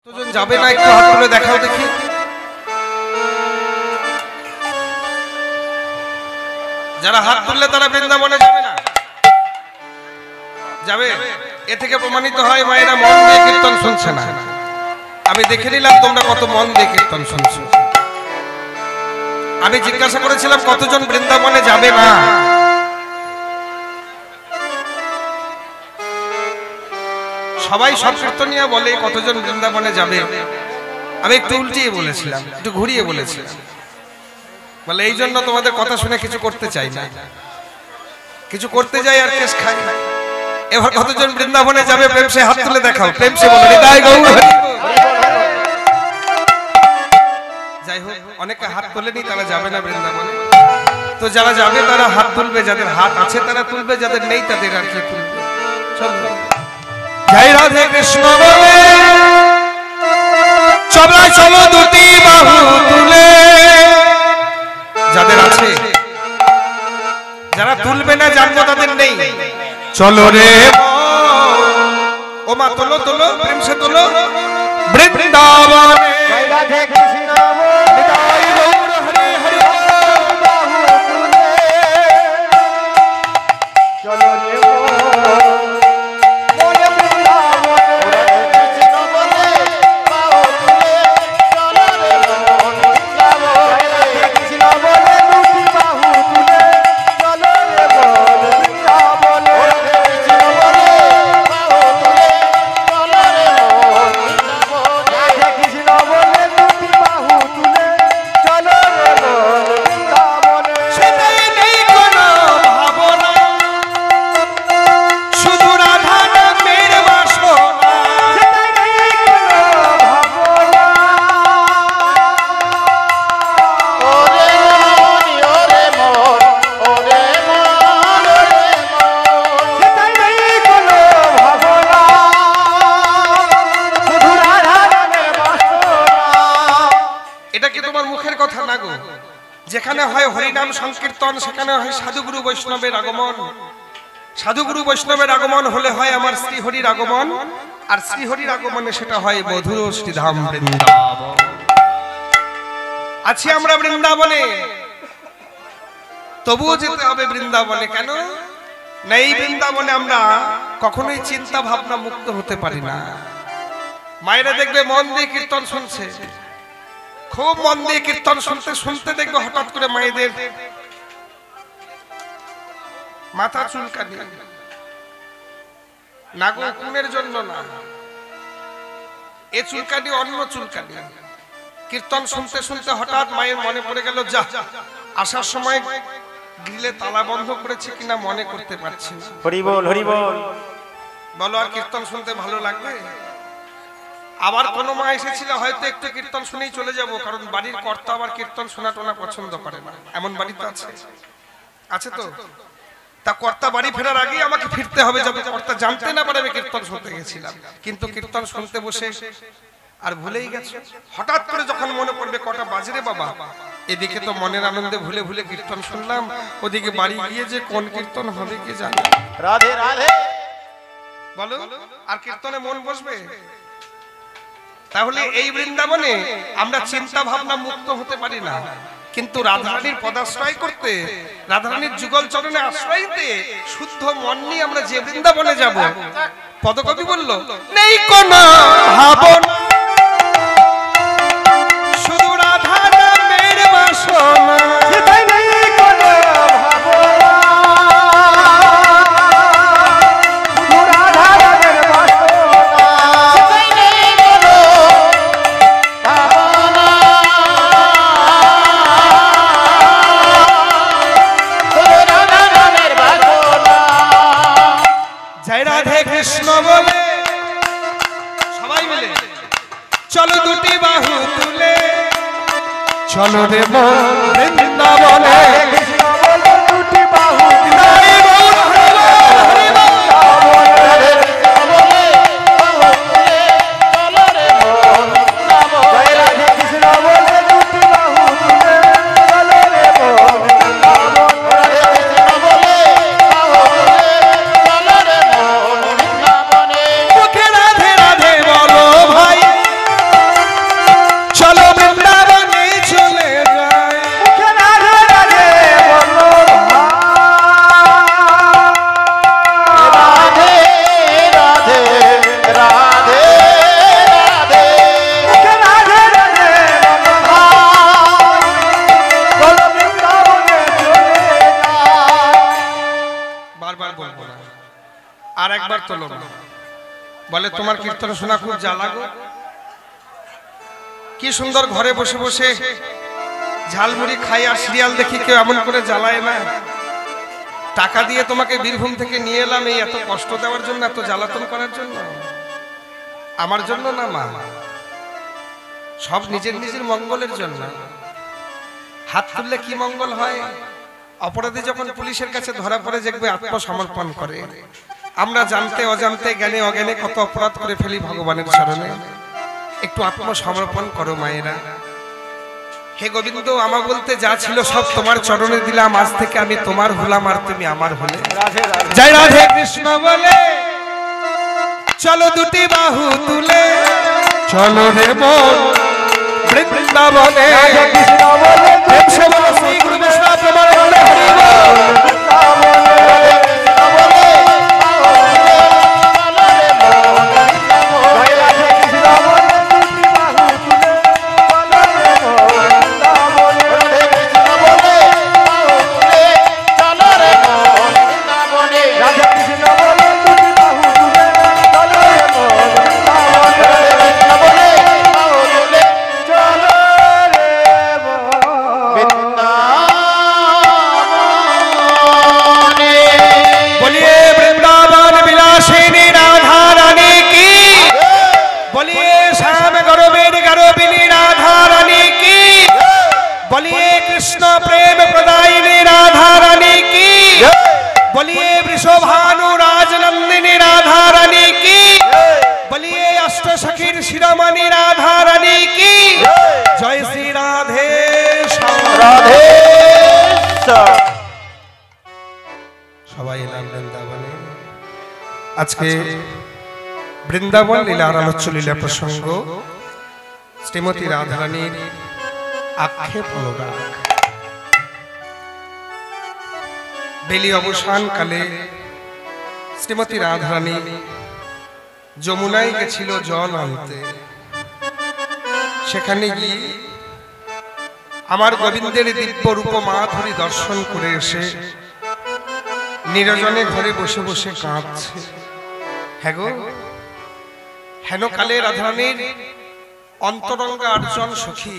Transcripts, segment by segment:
কতজন যাবে না একটু হাত তুলে দেখাও দেখি। যারা হাত তুললে তারা বৃন্দাবনে যাবে না, যাবে। এ থেকে প্রমাণিত হয় মায়েরা মন দিয়ে কীর্তন শুনছে না। আমি দেখে নিলাম তোমরা কত মন দিয়ে কীর্তন শুনছো। আমি জিজ্ঞাসা করেছিলাম কতজন বৃন্দাবনে যাবে না। সবাই সব কীর্তনিয়া বলে কতজন বৃন্দাবনে যাবে। আমি একটু উল্টিয়ে বলেছিলাম, একটু ঘুরিয়ে বলেছিলাম, বলে এই জন্য তোমাদের কথা শুনে কিছু করতে চাই না, কিছু করতে যাই আর কেস খাই। এবার কতজন বৃন্দাবনে যাবে প্রেম সে হাত তুলে দেখাও, প্রেম সে বলো হৃদয় গৌর। যাই হোক, অনেকে হাত তোলেনি, তারা যাবে না বৃন্দাবনে। তো যারা যাবে তারা হাত তুলবে, যাদের হাত আছে তারা তুলবে, যাদের নেই তাদের আর কি তুলবে। চলো জয় রাধে কৃষ্ণ বলে চলো চলো দুটি বাহু তুলে। যাদের আছে, যারা তুলবে না জানবো তাদের নেই। চলো রে ও মা তোলো তোলো, প্রেম সে তোলো বৃন্দাবনে। জয় রাধে কৃষ্ণ বলে হরি হরি বাহু তুলে। চলো রে যেখানে হয় হরিনাম সংকীর্তন সেখানে হয় সাধুগুরু বৈষ্ণবের আগমন। সাধুগুরু বৈষ্ণবের আগমন হলে হয় আমার শ্রীহরির আগমন, আর শ্রীহরির আগমনে সেটা হয় মধুর শ্রীধাম বৃন্দাবন। আছি আমরা বৃন্দাবনে, তবুও যেতে হবে বৃন্দাবনে। কেন না? এই বৃন্দাবনে আমরা কখনোই চিন্তা ভাবনা মুক্ত হতে পারি না। মায়েরা দেখবে মন দিয়ে কীর্তন শুনছে, খুব মন দিয়ে কীর্তন শুনতে শুনতে দেখবে হঠাৎ করে মায়েদের মাথা চুলকানি। না গো, কোনের জন্য না, এ চুলকানি অন্য চুলকানি। কীর্তন শুনতে শুনতে হঠাৎ মায়ের মনে পড়ে গেল, যা আসার সময় গ্রিলে তালা বন্ধ করেছে কিনা মনে করতে পারছি না। হরি বল হরি বল। বলো আর কীর্তন শুনতে ভালো লাগবে? আবার কোনো মা এসেছিল হয়তো একটু কীর্তন শুনেই চলে যাব, কারণ বাড়ির কর্তা আবার কীর্তন শোনা টোনা পছন্দ করে না। এমন বাড়ি তো আছে, আছে তো। তা কর্তা বাড়ি ফেরার আগেই আমাকে ফিরতে হবে, যাতে কর্তা জানতে না পারে আমি কীর্তন শুনতে গেছিলাম। কিন্তু কীর্তন শুনতে বসে আর ভুলেই গেছে। হঠাৎ করে যখন মনে পড়বে কটা বাজে রে বাবা, এদিকে তো মনের আনন্দে ভুলে ভুলে কীর্তন শুনলাম, ওদিকে বাড়ি গিয়ে যে কোন কীর্তন হবে কে জানে। রাধে রাধে বলো, আর কীর্তনে মন বসবে? তাহলে এই বৃন্দাবনে আমরা চিন্তা ভাবনা মুক্ত হতে পারি না, কিন্তু রাধারানীর পদাশ্রয় করতে, রাধারানীর যুগল চরণে আশ্রয় দিতে শুদ্ধ মন নিয়ে আমরা যে বৃন্দাবনে যাব, পদকবি বলল নেই কোনো ভাবনা, শুধু রাধা নামের বাসনা। কৃষ্ণ বলে সবাই মিলে চলো দুটি বাহু তুলে। চলো রে বৃন্দাবনে কৃষ্ণ বলে দুটি বাহু তুলে। মুখে রাধে রাধে বলো ভাই, একবার তোলো না। বলে তোমার কীর্তন শোনা খুব জ্বালা গো। কি সুন্দর ঘরে বসে বসে ঝালমুড়ি খাই আর সিরিয়াল দেখি, কেউ এমন করে জ্বালায় না। টাকা দিয়ে তোমাকে বীরভূম থেকে নিয়ে এলাম এই এত কষ্ট দেওয়ার জন্য, এত জ্বালাতন করার জন্য? আমার জন্য না মা, সব নিজের নিজের মঙ্গলের জন্য। হাত তুললে কি মঙ্গল হয়? অপরাধী যখন পুলিশের কাছে ধরা পড়ে দেখবে আত্মসমর্পণ করে। আমরা জানতে অজান্তে জ্ঞানে অজ্ঞানে কত অপরাধ করে ফেলি ভগবানের চরণে। একটু আত্মসমর্পণ করো মায়েরা। হে গোবিন্দ, আমার বলতে যা ছিল সব তোমার চরণে দিলাম, আজ থেকে আমি তোমার হলাম আর তুমি আমার হলে। জয় রাধে কৃষ্ণ বলে চলো দুটি বাহু তুলে, চলো রে মন বৃন্দাবনে। প্রেম সে বলো শ্রী গুরু বৈষ্ণব প্রমাণ বলে হরি বল। সবাই এলাম বৃন্দাবনে। আজকে বৃন্দাবন লীলার আলোচ্য লীলা প্রসঙ্গ শ্রীমতী রাধারানীর আক্ষেপ অনুরাগ। বেলি অবসান কালে শ্রীমতী রাধারানী যমুনায় গেছিল জল আনতে। সেখানে গিয়ে আমার গোবিন্দের দিব্য রূপ মাধুরী দর্শন করে এসে নিরজনে ঘরে বসে বসে কাঁদছে। হ্যাঁ গো, হেন কালে রাধারানীর অন্তরঙ্গা আটজন সখী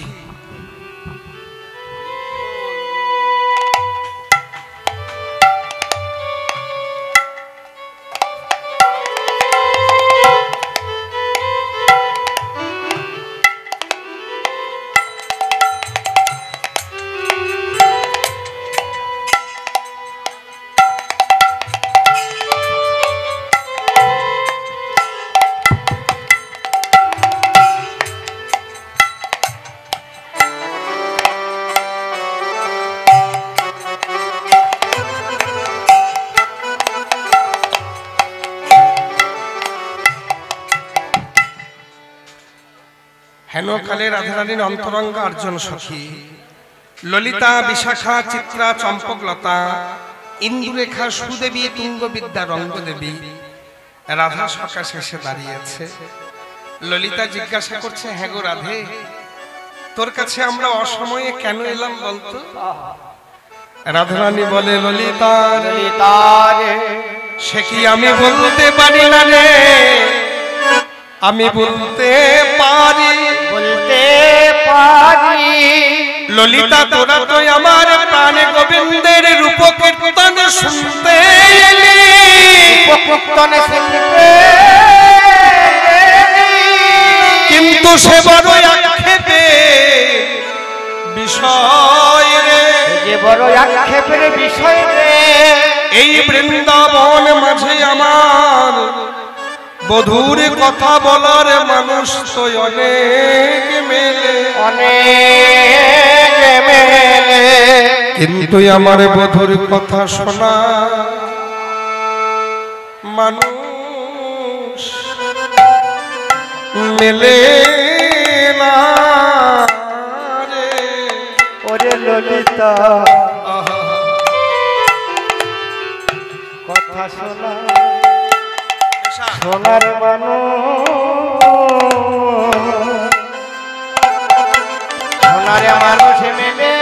হেন কালে রাধারানীর অন্তরঙ্গা আটজন সখী ললিতা, বিশাখা, চিত্রা, চম্পকলতা, ইন্দুরেখা, সুদেবী, তুঙ্গবিদ্যা, রঙ্গদেবী রাধা সকাশে এসে দাঁড়িয়েছে। ললিতা জিজ্ঞাসা করছে, হ্যাঁ গো রাধে, তোর কাছে আমরা অসময়ে কেন এলাম বলতো? রাধারানী বলে, ললিতা সে কি আমি বলতে পারি না রে, আমি বলতে পারি। ললিতা তোরা তো আমার প্রাণে গোবিন্দের রূপ কীর্তন শুনতে এলি, কিন্তু সে বড় আক্ষেপে বিষয় রে, বড় আক্ষেপের বিষয় রে। এই বৃন্দাবন মাঝে আমার বধূর কথা বলার মানুষ তো অনেক মেলে, কিন্তু আমার বধূর কথা শোনা মানুষ মেলে না রে। ওরে ললিতা কথা শোনা সোনার মানুষ মেলে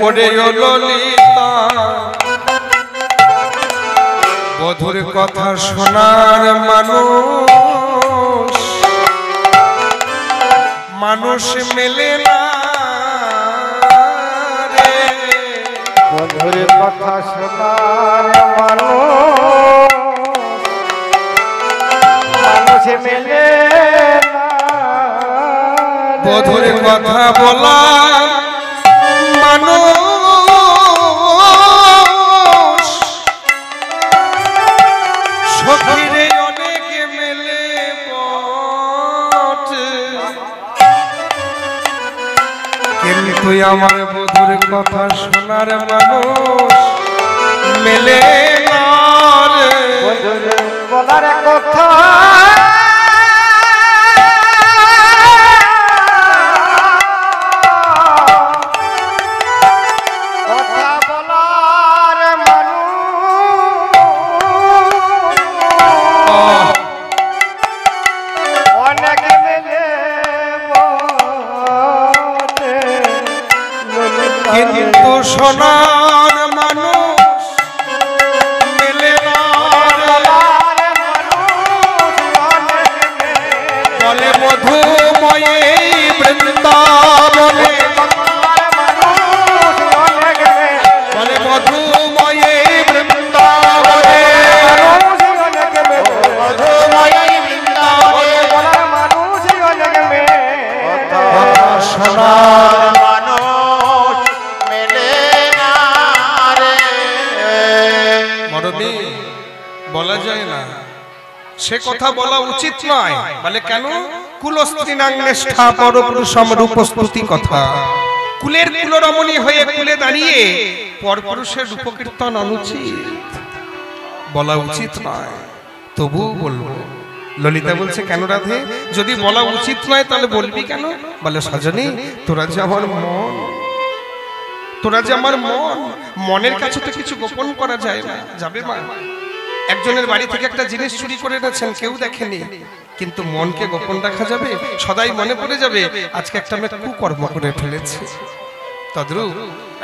ওরে ললিতা বধুর কথা শোনার মানুষ মানুষ মেলে না রে। বধুর কথা শোনার মানুষ মেলে না। বধুর কথা বলা মানুষ সখীরে অনেক মেলে বটে, কিন্তু আমার বধুর কথা শোনার মানুষ মেলে না রে। বধুর বলার কথা কিন্তু সোনার মানুষ মেলে না বলে মধুময়ে বৃন্দাবনে, বলে মধুময়ে বৃন্দাবনে, সোনার বলা যায় না, সে কথা বলা উচিত নয়। বলে কেন? কুলস্ত্রীনাংনেষ্ঠা পরপুরুষম রূপস্তুতি কথা। কুলের কুলরমণী হয়ে কুলে দাঁড়িয়ে পরপুরুষের রূপকীর্তন অনুচিত, বলা উচিত নয়। তবু বলবো। ললিতা বলছে কেন রাধে, যদি বলা উচিত নয় তাহলে বলবি কেন? বলে সজনী তোরা যে আমার মন, তোরা যে আমার মন, মনের কাছে তো কিছু গোপন করা যায় না। যাবে মা, একজনের বাড়ি থেকে একটা জিনিস চুরি করে এনেছেন, কেউ দেখেনি, কিন্তু মনকে গোপন রাখা যাবে? সদাই মনে পড়ে যাবে আজকে একটা আমি কুকর্ম করে ফেলেছি। তদ্রূপ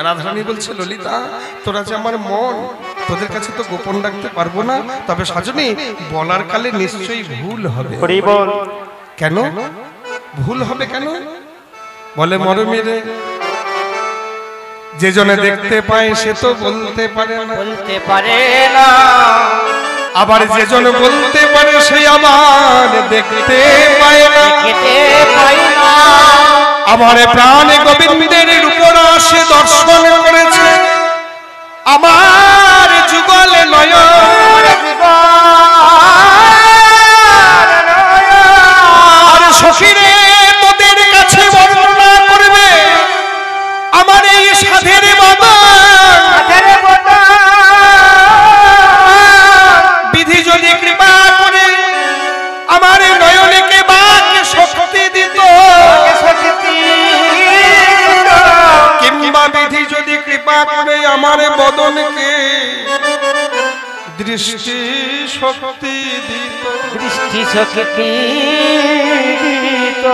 রাধারানী বলছে ললিতা তোরা যে আমার মন, তোদের কাছে তো গোপন রাখতে পারবো না, তবে সজনী বলার কালে নিশ্চয়ই ভুল হবে। কেন ভুল হবে? কেন? বলে মরমিরে যে জনে দেখতে পায় সে তো বলতে পারে না, বলতে পারে না। আবার যে জন বলতে পারে সে আবার দেখতে পায় না, দেখতে পায় না। আমার প্রাণ গোবিন্দের রূপরাশি দর্শন করেছে আমার যুগল নয়ন, আর সখীরে তোদের কাছে বর্ণনা করবে আমার এই সাধের মদন। বিধি যদি কৃপা করে আমার নয়নকে বাকে শক্তি দিত, কিংবা বিধি যদি কৃপা করে আমার বদনকে দৃষ্টি শক্তি দিত, দৃষ্টি শক্তি দিত,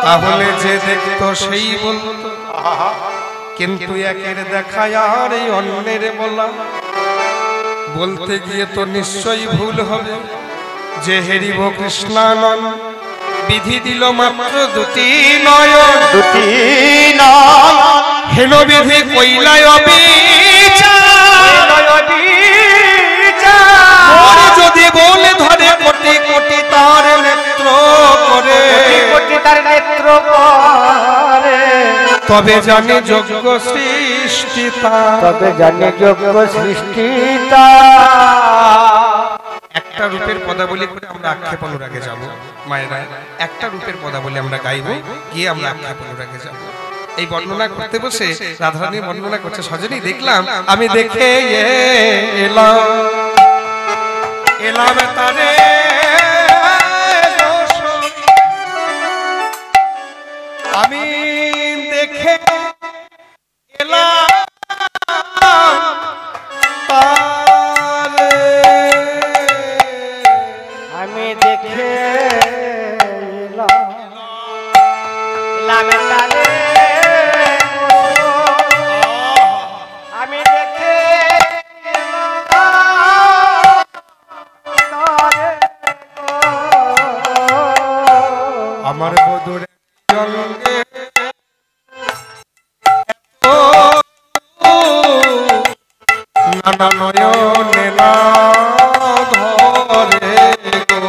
তাহলে যে দেখতো সেই বলতো। কিন্তু একের দেখায় আর এই অন্যের বলা, বলতে গিয়ে তো নিশ্চয়ই ভুল হবে। যে হেরিব কৃষ্ণানন বিধি দিল মাত্র দুটি নয়ন, দুটি নয়ন হেন বিধি কইলায় অবিচার, যদি বলে ধরে কোটি কোটি তার নেত্র করে, তার নেত্র করে, তবে জানে যোগ্য সৃষ্টিতা, তবে জানে যোগ্য সৃষ্টিতা। একটা রূপের পদাবলী করে আমরা আক্ষেপ অনুরাগে যাব মায়েরা, একটা রূপের পদাবলী আমরা গাইব, গিয়ে আমরা আক্ষেপ অনুরাগে যাব। এই বর্ণনা করতে বসে রাধারানী বর্ণনা করছে সজনী দেখলাম আমি দেখে এলাম এলাম তারে আমি দেখে এলাম তারে, আমি দেখে এলাম তারে, আমি দেখে এলাম আমার বধুর অঙ্গে নানা নয়নে না ধরে গো,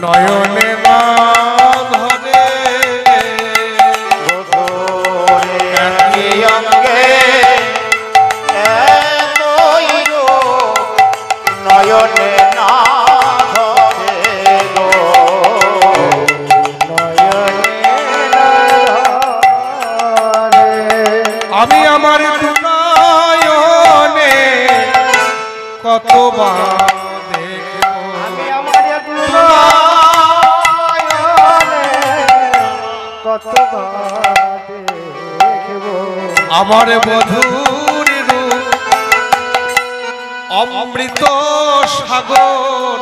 নয়নে না ধরে নয়নে না ধরে গো, নয়নে না ধরে। আমি আমার নয়নে কতবার দেখব, আমি আমার নয়নে কতবার দেখব আমার বধূর রূপ অমৃত সাগর,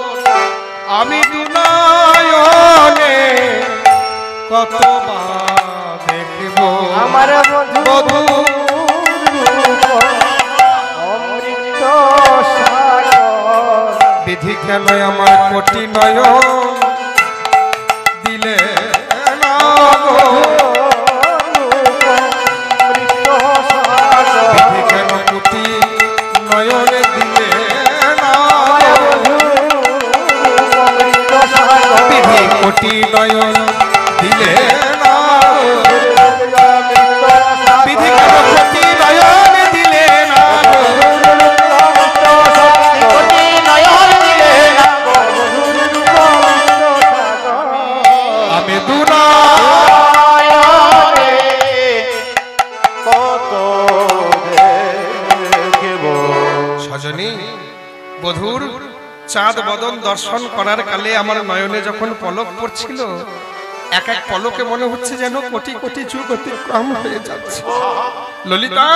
আমি নয়নে কতবার দেখব আমার বধূ অমৃত সাগর। বিধি কেন আমার কোটি নয়ন দিলে না গো, অমৃত সাগর। বিধি কেন কোটি নয়ন দিলে না গো, অমৃত সাগর। বিধি কোটি নয়ন দিলে না গো, বিধি কেন কোটি নয়ন দিলে না গো, আমি দুনা সজনী বধূর চাঁদ বদন দর্শন করার কালে আমার নয়নে যখন পলক পড়ছিল, এক এক পলকে মনে হচ্ছে যেন কোটি কোটি যুগ অতিক্রম হয়ে যাচ্ছে। ললিতা,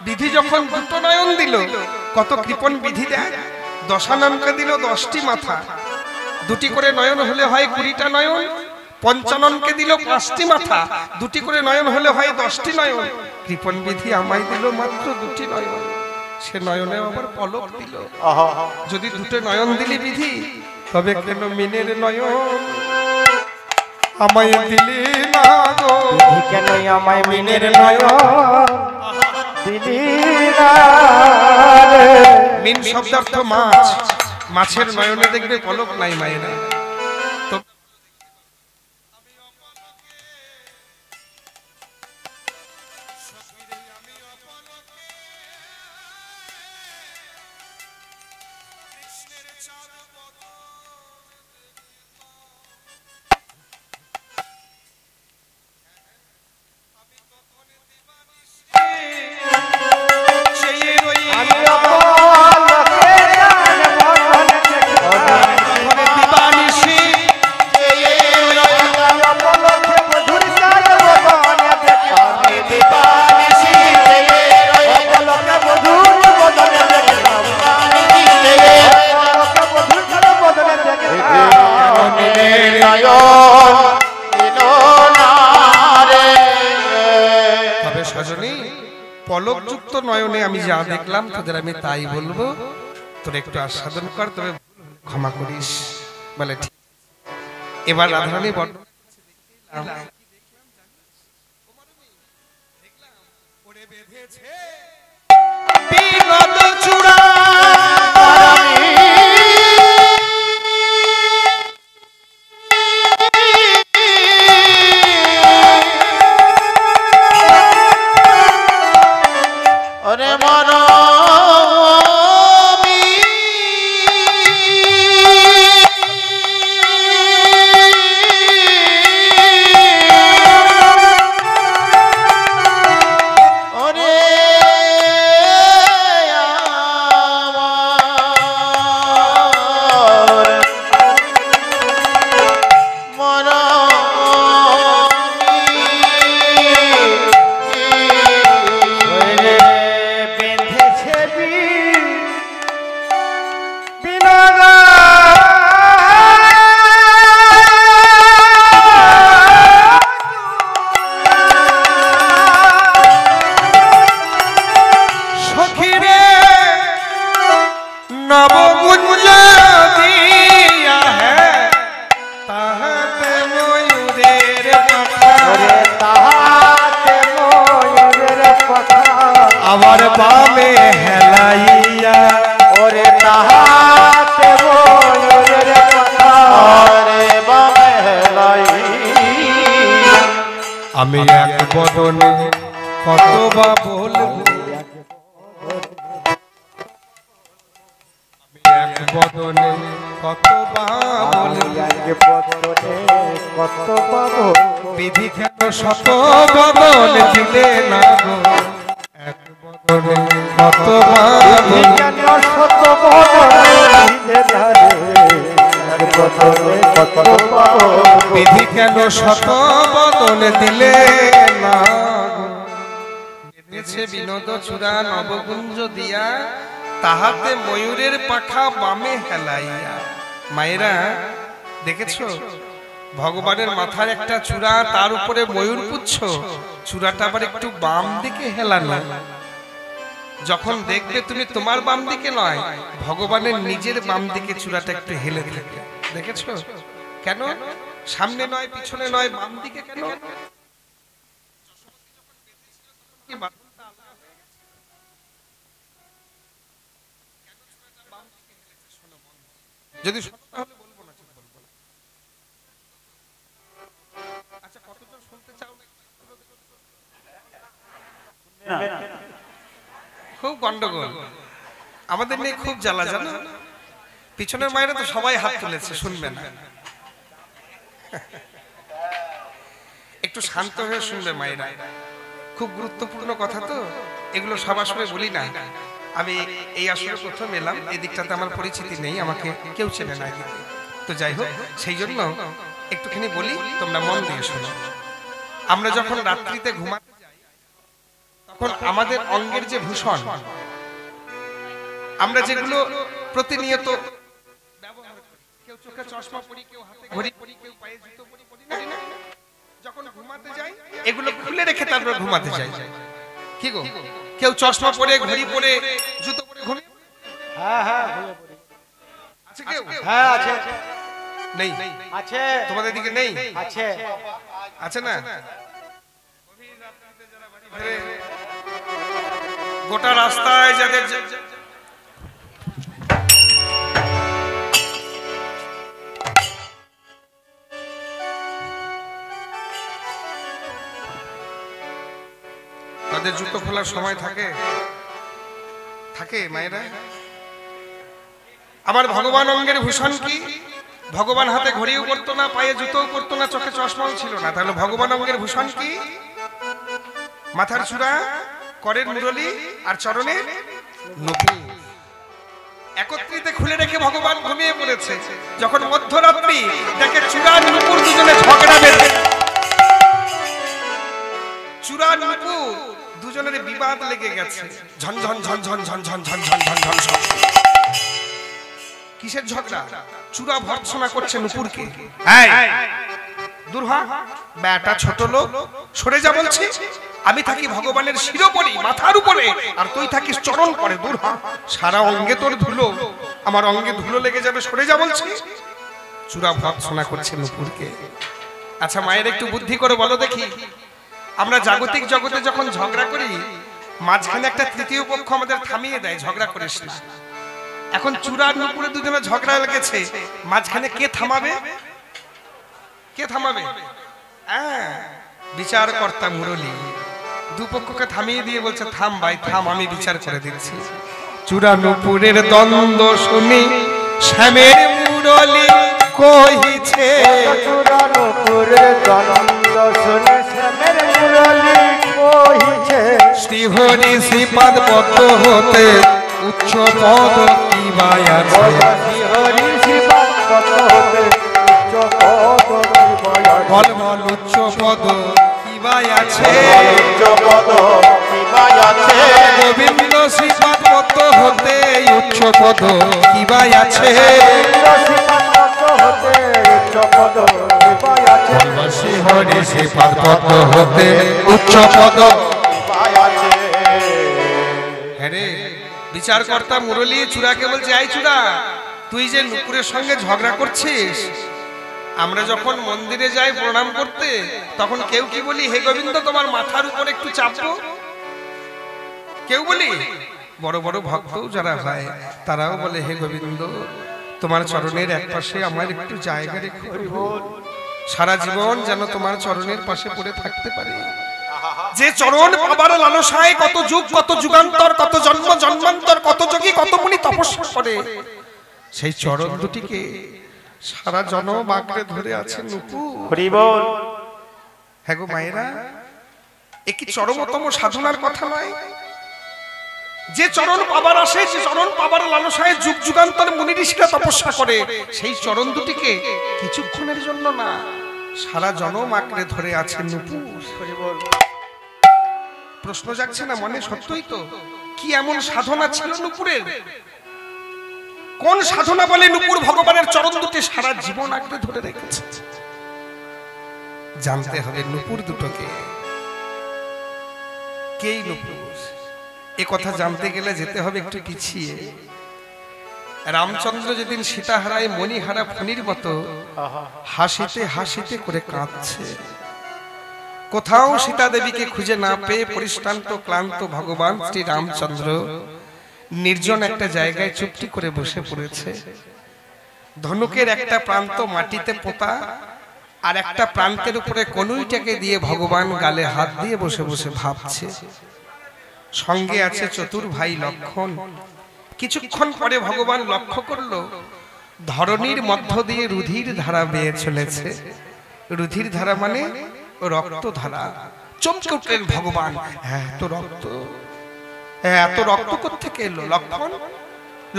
বিধি যখন দুটো নয়ন দিল, কত কৃপণ বিধি দেয়, দশাননকে দিল 10টি মাথা, দুটি করে নয়ন হলে হয় 20টা নয়ন, পঞ্চাননকে দিল 5টি মাথা, দুটি করে নয়ন হলে হয় 10টি নয়ন, কৃপণ বিধি আমায় দিল মাত্র 2টি নয়ন, সে নয়নে আবার পলক দিল। যদি দুটো নয়ন দিলি বিধি, তবে কেন মিনের নয়ন আমায় দিলি না গো, কেন আমায় মিনের নয়ন দিলি না রে। মিন শব্দার্থ মাছ, মাছের নয়নে দেখবে পলক নাই মায়েরা। তো আমি অপলকে তার বদন দেখব, দিবানিশি অপলকে মধুর তার বদন দেখব, আমি দিবানিশি অপলকে মধুর বদন দেখব, অপলকে মধুর তার বদন দেখব। তবে সজনী, পলকযুক্ত নয়নে আমি যা দেখলাম তাদের আমি তাই বলবো, তোর একটু আস্বাদন কর, তবে ক্ষমা করিস। বলে ঠিক। এবার রাধারানী বর্ণনা বিনোদ চূড়া ওরে মনো ওরে আমি এক বদনে কতবা বলবো, আমি এক বদনে কতবা বলবো, বিধি কেন শত বদন দিলে না গো, এক বদনে কতবা বিধি কেন শত বদন দিলে না গো, বেঁধেছে বিনোদ চূড়া নবগুঞ্জ দিয়া, তাহাতে ময়ূরের পাখা বামে হেলাইয়া। মায়েরা দেখেছো ভগবানের মাথার একটা চূড়া, তার উপরে ময়ূর পুচ্ছ, চূড়াটা আবার একটু বাম দিকে হেলানো। যখন দেখবে তুমি তোমার বাম দিকে নয়, ভগবানের নিজের বাম দিকে চূড়াটা একটু হেলে থাকে। দেখেছো কেন? সামনে নয় পিছনে নয়, বাম দিকে কেন? যদি বলবো না, ঠিক বলবো না। আচ্ছা, কতজন শুনতে চাও? খুব গন্ডগোল আমাদের নিয়ে, খুব জ্বালা জানো। পিছনের মায়েরা তো সবাই হাত তুলেছে, শুনবে না। একটু শান্ত হয়ে শুনবে মায়েরা, খুব গুরুত্বপূর্ণ কথা তো, এগুলো সব আসলে বলি না। আমি এই আসলে প্রথম এলাম, এই দিকটাতে আমার পরিচিতি নেই, আমাকে কেউ চেনে না। তো যাই হোক, সেই জন্য একটুখানি বলি, তোমরা মন দিয়ে শোনো। আমরা যখন রাত্রিতে ঘুমাতে যাই, তখন আমাদের অঙ্গের যে ভূষণ, আমরা যেগুলো প্রতিনিয়ত ব্যবহার করি, কেউ চোখে চশমা পরি, কেউ হাতে ঘড়ি পরি, কেউ পায়ে জুতো পরি, পরি না? যখন ঘুমাতে যাই এগুলো খুলে রেখে তারপর ঘুমাতে যাই। কি গো, কেউ চশমা পরে, ঘড়ি পরে, জুতো পরে ঘুমিয়ে? হ্যাঁ হ্যাঁ ঘুমিয়ে পড়ি। আছে কেউ? হ্যাঁ আছে। নেই? আছে। তোমাদের দিকে নেই? আছে। আছে না? গোটা রাস্তায় যাদের তাদের জুতো খোলার সময় থাকে থাকে মায়েরা। আমার ভগবান অঙ্গের ভূষণ কি? ভগবান হাতে ঘড়িও পরতো না, পায়ে জুতোও পরতো না, চোখে চশমাও ছিল না। তাহলে ভগবান অঙ্গের ভূষণ কি? মাথার চূড়া, করের মুরলি আর চরণে নূপুর একত্রিতে খুলে রেখে ভগবান ঘুমিয়ে পড়েছে। যখন মধ্যরাত্রি দেখে চূড়ার নূপুর দুজনে ঝগড়া বেঁধে, চূড়ার নূপুর দুজনের বিবাদ লেগে গেছে। ঝনঝন ঝনঝন ঝনঝন ঝনঝন ঝনঝন ঝন। কিসের ঝগড়া? চূড়া ভর্ৎসনা করছে নূপুরকে। দূর হ বেটা, ছোট লোক, সরে যা বলছি। আমি থাকি ভগবানের শিরোপরি, মাথার উপরে, আর তুই থাকিস চরণ পরে। দূর হ, সারা অঙ্গে তোর ধুলো, আমার অঙ্গে ধুলো লেগে যাবে, সরে যা বলছি। চূড়া ভর্ৎসনা করছে নূপুরকে। আচ্ছা মায়ের একটু বুদ্ধি করে বলো দেখি, আমরা জাগতিক জগতে যখন ঝগড়া করি, মাঝখানে একটা তৃতীয় পক্ষ আমাদের থামিয়ে দেয়, ঝগড়া করিস না। এখন চূড়ার নূপুরে দুজনে ঝগড়া লেগেছে, মাঝখানে কে থামাবে? কে থামাবে? বিচারকর্তা মুরলী দুপক্ষকে থামিয়ে দিয়ে বলছে, থাম ভাই থাম, আমি বিচার করে দিচ্ছি। চূড়া নূপুরের দ্বন্দ্ব শুনি শ্যামের মুরলী কহিছে, চূড়া নূপুরের দ্বন্দ্ব শুনি শ্যামের মুরলী কহিছে, শ্রীহরি শ্রীপাদ পদ্ম হতে উচ্চ পদ কিবাই আছে। শ্রীহরি শ্রীপাদ পদ্ম হতে উচ্চ পদ কিবাই আছে। বল বল উচ্চ পদ কিবাই আছে। উচ্চ পদ কিবাই আছে। গোবিন্দ শ্রীপাদ পদ্ম হতে উচ্চ পদ কিবাই আছে। শ্রীপাদ পদ্ম হতে উচ্চ পদ কিবাই আছে। শ্রীহরি শ্রীপাদ পদ্ম হতে উচ্চ পদ কিবাই আছে। হ্যাঁ রে, বিচারকর্তা মুরলী চূড়াকে বলছে, আই চূড়া, তুই যে নূপুরের সঙ্গে ঝগড়া করছিস, আমরা যখন মন্দিরে যাই প্রণাম করতে, তখন কেউ কি বলি, হে গোবিন্দ তোমার মাথার উপর একটু চাপবো? কেউ বলি? বড় বড় ভক্ত যারা হয় তারাও বলে, হে গোবিন্দ তোমার চরণের এক পাশে আমার একটু জায়গা রেখো। সারা জীবন যেন তোমার চরণের পাশে পড়ে থাকতে পারি। যে চরণ পাবার লালসায় কত যুগ কত যুগান্তর কত জন্ম জন্মান্তর কত যোগী কত মুনি তপস্যা করে, সেই চরণ দুটিকে সারা জনম আঁকড়ে ধরে আছে নুপুর। হরি বল। হ্যাঁ গো মায়েরা, এ কি চরমতম সাধনার কথা নয়? যে চরণ পাবার আসে, যে চরণ পাবার লালসায় যুগ যুগান্তর মুনি ঋষিরা তপস্যা করে, সেই চরণ দুটিকে কিছুক্ষণের জন্য না, সারা জনম আঁকড়ে ধরে আছে নুপুর। হরি বল। প্রশ্ন জাগছে না মনে? সত্যই তো। কি এমন সাধনা ছিল নুপুরের? কোন সাধনা বলে নুপুর ভগবানের চরণ দুটি সারা জীবন আঁকড়ে ধরে রেখেছে? জানতে হবে নুপুর দুটোকে। কেই নুপুর? এ কথা জানতে গেলে যেতে হবে একটু পিছিয়ে। রামচন্দ্র যেদিন সীতা হারায় মণিহারা ফণির মতো হাসিতে হাসিতে করে কাঁদছে, কোথাও সীতা দেবীকে খুঁজে না পেয়ে পরিশ্রান্ত ক্লান্ত ভগবান শ্রী রামচন্দ্র নির্জন একটা জায়গায় চুপটি করে বসে পড়েছে। ধনুকের একটা প্রান্ত মাটিতে পোতা, আর একটা প্রান্তের উপরে কনুইটাকে দিয়ে ভগবান গালে হাত দিয়ে বসে বসে ভাবছে। সঙ্গে আছে চতুর ভাই লক্ষণ। কিছুক্ষণ পরে ভগবান লক্ষ্য করলো ধরণীর মধ্য দিয়ে রুধির ধারা বেয়ে চলেছে। রুধির ধারা মানে রক্ত ধারা। চমকে উঠলেন ভগবান, এত রক্ত, এত রক্ত কোত্থেকে এলো? লক্ষণ,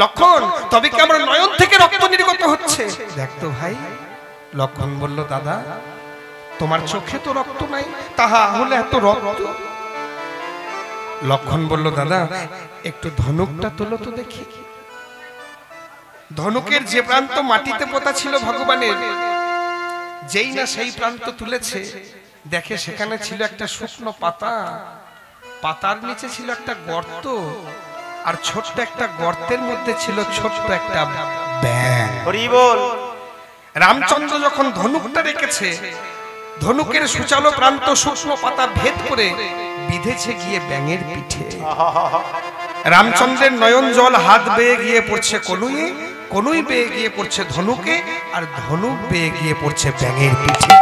লক্ষণ, তবে কি আমার নয়ন থেকে রক্ত নির্গত হচ্ছে? দেখতো ভাই। লক্ষণ বলল, দাদা তোমার চোখে তো রক্ত নাই, তাহা হলে এত রক্ত? লক্ষণ বলল, দাদা একটু ধনুকটা তোলো তো দেখি। ধনুকের যে প্রান্ত মাটিতে পোতা ছিল ভগবানের, যেই না সেই প্রান্ত তুলেছে, দেখে সেখানে ছিল একটা শুকনো পাতা, পাতার নিচে ছিল একটা গর্ত, আর ছোট্ট একটা গর্তের মধ্যে ছিল ছোট্ট একটা ব্যাঙ। হরি বল। রামচন্দ্র যখন ধনুকটা রেখেছে, ধনুকের সুচালো প্রান্ত শুকনো পাতা ভেদ করে বিঁধেছে গিয়ে ব্যাঙের পিঠে। রামচন্দ্রের নয়ন জল হাত বেয়ে গিয়ে পড়ছে কনুয়ে, কনুই বেয়ে গিয়ে পড়ছে ধনুকে, আর ধনুক বেয়ে গিয়ে পড়ছে ব্যাঙের পিঠে।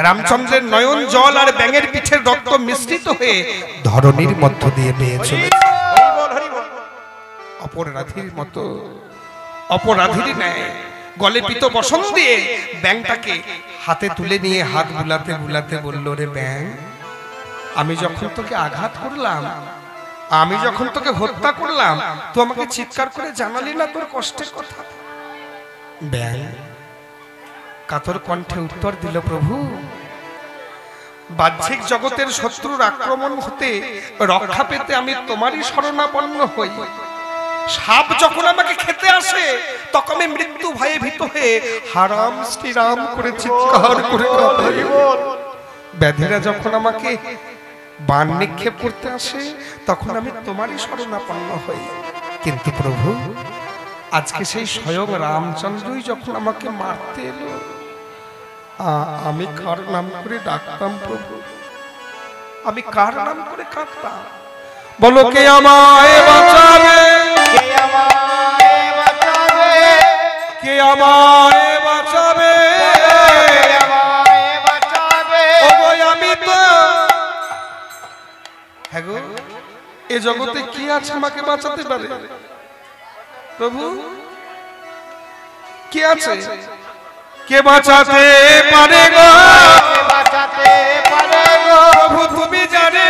রামচন্দ্রের নয়ন জল আর ব্যাঙের পিঠের রক্ত মিশ্রিত হয়ে ধরণীর মধ্য দিয়ে বেয়ে চলেছে। অপরাধীর মতো, অপরাধীর ন্যায় গলে পিত বসন দিয়ে ব্যাঙটাকে হাতে তুলে নিয়ে হাত বুলাতে বুলাতে বলল, রে ব্যাঙ, আমি যখন তোকে আঘাত করলাম, আমি যখন তোকে হত্যা করলাম, তো আমাকে চিৎকার করে জানালি না তোর কষ্টের কথা? ব্যাঙ কাতর কণ্ঠে উত্তর দিল, প্রভু বাহ্যিক জগতের শত্রুর আক্রমণ হতে রক্ষা পেতে আমি তোমারই শরণাপন্ন হই। সাপ যখন আমাকে খেতে আসে, তখন আমি মৃত্যু ভয়ে ভীত হয়ে হারাম শ্রীরাম করে চিৎকার করে কাঁদি। ব্যাধিরা যখন আমাকে বাণ নিক্ষেপ করতে আসে, তখন আমি তোমারই শরণাপন্ন হই। কিন্তু প্রভু আজকে সেই স্বয়ং রামচন্দ্রই যখন আমাকে মারতে এলো, আমি কার নাম করে ডাকতাম প্রভু? আমি কার নাম করে কাঁদতাম? বলো কে আমায় বাঁচাবে, কে আমায় বাঁচাবে, কে আমায় বাঁচাবে, কে আমায় বাঁচাবে? ওগো আমি তো, হ্যাঁ গো, এ জগতে কি আছে আমাকে বাঁচাতে পারে? প্রভু কে আছে? কে বাঁচাতে পারে গো, কে বাঁচাতে পারে গো? প্রভু তুমি জানে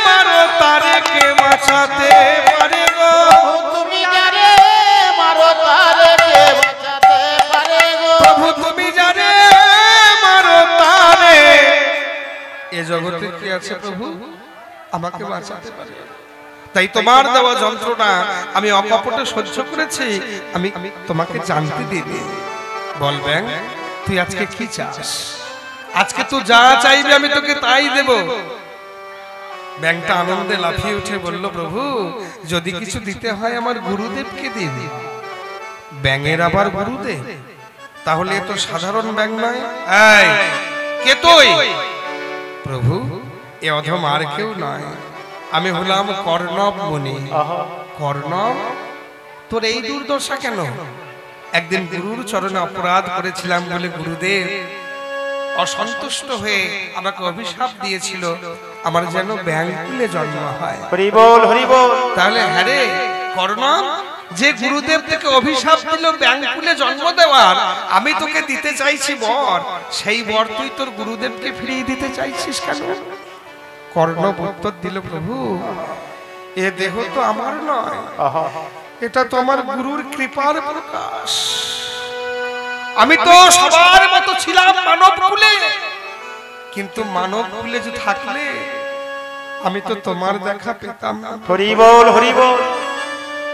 মারো তারে কে বাঁচাতে পারে গো, তুমি জানে মারো তারে কে বাঁচাতে পারে গো? প্রভু তুমি জানে মারো তারে। এ জগতে কি আছে প্রভু আমাকে বাঁচাতে পারে? তাই তোমার দেওয়া যন্ত্রণা আমি অকপটে সহ্য করেছি, আমি তোমাকে জানতে দিই। বল ব্যাং, তুই আজকে কি চাস? আজকে তুই যা চাইবি আমি তোকে তাই দেব। ব্যাংটা আনন্দে লাফিয়ে উঠে বলল, প্রভু যদি কিছু দিতে হয় আমার গুরুদেবকে দিন। ব্যাঙের আবার গুরুদেব? তাহলে এ তো সাধারণ ব্যাং নয়। এই কে তুই? প্রভু এ অধম আর কেউ নয়, আমি হলাম কর্ণব মুনি। কর্ণব, তোর এই দুর্দশা কেন? একদিন গুরুর চরণে অপরাধ করেছিলাম বলে গুরুদেব অসন্তুষ্ট হয়ে আমাকে অভিশাপ দিয়েছিল আমার যেন ব্যাঙ্কুলে জন্ম হয়। হরি বল হরি বল। তাহলে হ্যাঁ রে কর্ণ, যে গুরুদেব থেকে অভিশাপ দিল ব্যাঙ্কুলে জন্ম দেওয়ার, আমি তোকে দিতে চাইছি বর, সেই বর তুই তোর গুরুদেবকে ফিরিয়ে দিতে চাইছিস কেন? কর্ণ উত্তর দিল, প্রভু এ দেহ তো আমার নয়, এটা তো আমার গুরুর কৃপার প্রকাশ। আমি তো সবার মতো ছিলাম মানব কুলে, কিন্তু মানব কুলে যে থাকলে আমি তো তোমার দেখা পেতাম না। হরি বল হরি বল।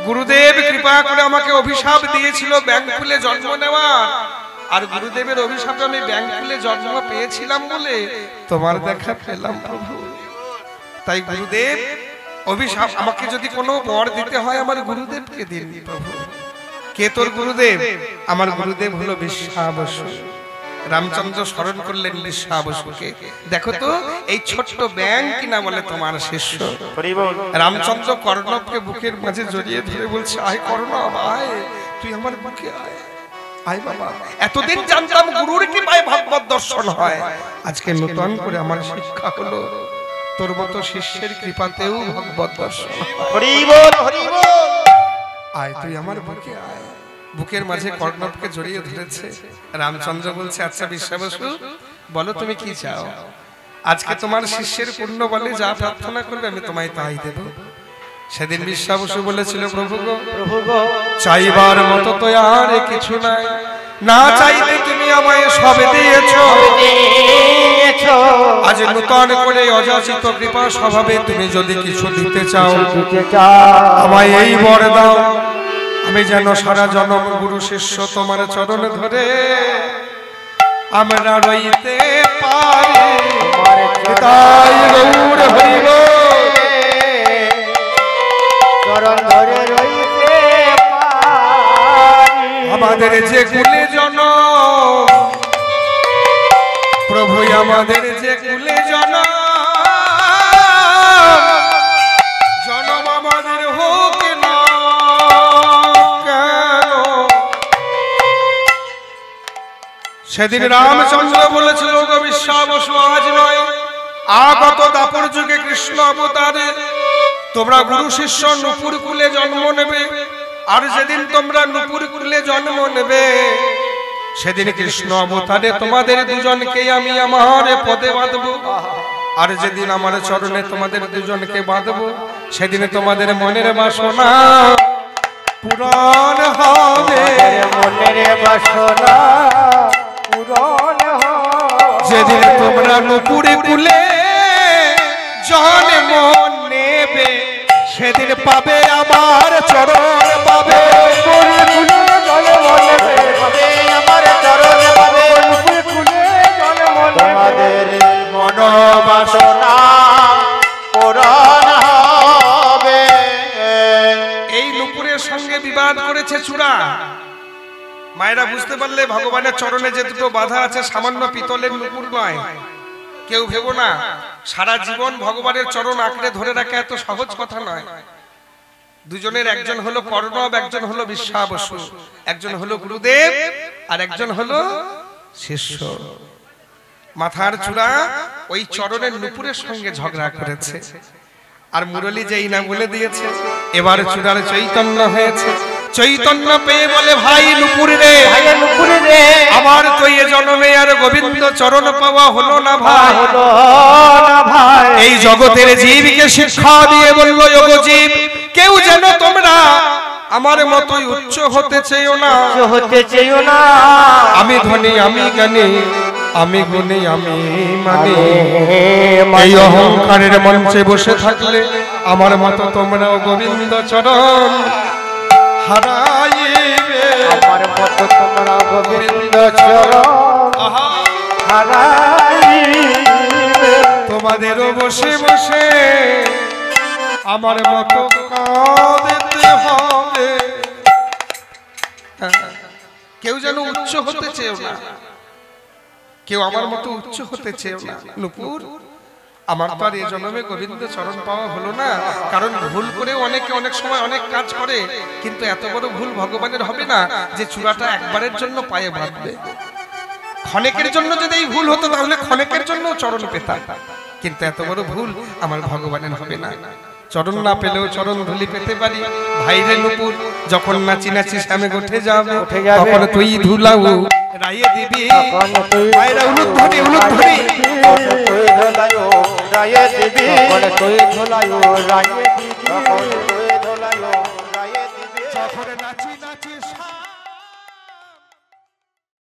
গুরুদেব কৃপা করে আমাকে অভিশাপ দিয়েছিল ব্যাঙ্কুলে জন্ম নেওয়ার, আর গুরুদেবের অভিশাপে আমি ব্যাঙ্কুলে জন্ম পেয়েছিলাম বলে তোমার দেখা পেলাম প্রভু। তাই গুরুদেব অভিশাপ, আমাকে যদি কোনো বর দিতে হয় আমার গুরুদেবকে দিন প্রভু। কে তোর গুরুদেব? আমার গুরুদেব হলো বিশ্বাবসু। রামচন্দ্র স্মরণ করলেন বিশ্বাবসুকে। দেখো তো এই ছোট্ট ব্যাং কিনা বলে তোমার শিষ্য। রামচন্দ্র কর্ণবকে বুকের মাঝে জড়িয়ে ধরে বলছে, আয় কর্ণ আয়, তুই আমার বুকে আয়, আয় বাবা। এতদিন জানতাম গুরুর কৃপায় ভাগবত দর্শন হয়, আজকে নতুন করে আমার শিক্ষা হলো তোর মতো শিষ্যের কৃপাতেও ভাগবত দর্শন। হরি বল হরি বল। আয় তুই আমার বুকে আয়। বুকের মাঝে কর্ণবকে জড়িয়ে ধরেছে। রামচন্দ্র বলছে, আচ্ছা বিশ্বাবসু বলো তুমি কি চাও? আজকে তোমার শিষ্যের পুণ্য বলে যা প্রার্থনা করবে আমি তোমায় তাই দেব। সেদিন বিশ্বাবসু বলেছিল, প্রভু গো চাইবার মতো তো আর কিছু নাই, না চাইতে তুমি আমায় সব দিয়েছো। আজ নূতন করে অযাচিত কৃপা স্বভাবে তুমি যদি কিছু দিতে চাও আমায় এই বর দাও, আমি যেন সারা জনম গুরু শিষ্য তোমার চরণ ধরে আমরা রইতে পারি। তাই গৌর হরি বল। চরণ ধরে রইতে পারি। আমাদের যে কুলে জনম প্রভু, আমাদের যে কুলে জনম, জনম আমাদের হোক না কেন। সেদিন রামচন্দ্র বলেছিল, গো বিশ্বাবসু আজ নয় আগত দাপর যুগে কৃষ্ণ অবতারে তোমরা গুরু শিষ্য নূপুর কুলে জন্ম নেবে, আর যেদিন তোমরা নূপুর কুলে জন্ম নেবে সেদিন কৃষ্ণ অবতারে তোমাদের দুজনকে আমি আমার পদে বাঁধবো, আর যেদিন আমার চরণে তোমাদের দুজনকে বাঁধবো সেদিন তোমাদের মনের বাসনা পূরণ হবে। মনের বাসনা পূরণ হবে। যেদিন তোমরা নূপুরে কুলে জন্ম নেবে সেদিন পাবে আমার চরণ পাবে। তোমাদের মনোবাসনা পূরণ হবে। এই নূপুরের সঙ্গে বিবাদ করেছে চূড়া। মায়েরা বুঝতে পারলে ভগবানের চরণে যে দুটো বাধা আছে সামান্য পিতলের নূপুর নয়। কেউ ভেবো না সারা জীবন ভগবানের চরণ আঁকড়ে ধরে রাখা এত সহজ কথা নয়। দুজনের একজন হলো কর্ণব, একজন হলো বিশ্বাবসু, একজন হলো গুরুদেব আর একজন হলো শিষ্য। মাথার চূড়া ওই চরণের নূপুরের সঙ্গে ঝগড়া করেছে, আর মুরলী যেই না বলে দিয়েছে এবার চূড়ার চৈতন্য হয়েছে। চৈতন্য পেয়ে বলে, ভাই নূপুর রে, আমার তো এ জন্মে আর গোবিন্দ চরণ পাওয়া হলো না ভাই। এই জগতের জীবকে শিক্ষা দিয়ে বলল, ওগো জীব কেউ যেন তোমরা আমার মতোই উচ্চ হতে চেয়েও না। আমি ধনী আমি জ্ঞানী আমি গুণী আমি মানি, এই অহংকারের মঞ্চে বসে থাকলে আমার মতো তোমরাও গোবিন্দ চরণ হারাইবে। আমার মতো তোমরা গোবিন্দ চরণ হারাইবে। তোমাদেরও বসে বসে আমার মতো কাঁদতে হবে। কেউ যেন উচ্চ হতে চেয়েও না, কেউ আমার মতো উচ্চ হতে চেয়েও না। নূপুর আমার তো আর এই জন্মে গোবিন্দ চরণ পাওয়া হলো না, কারণ ভুল করে অনেকে অনেক সময় অনেক কাজ করে, কিন্তু এত বড় ভুল ভগবানের হবে না যে চূড়াটা একবারের জন্য পায়ে বাঁধবে। ক্ষণেকের জন্য যদি এই ভুল হতো তাহলে ক্ষণেকের জন্য চরণ পেতাম, কিন্তু এত বড় ভুল আমার ভগবানের হবে না। চরণ না পেলেও চরণ ধুলি পেতে পারি। ভাইরে নুপুর যখন নাচি নাচি সামনে উঠে যাবে তখন তুই ধুলাও রাইয়ে দিবি। ভাইরা উলুধ্বনি উলুধ্বনি তুই ধোলায়ো রায়ে দিবি, তুই ধোলায়ো রায়ে দিবি, তুই ধোলায়ো রায়ে দিবি, যখন নাচি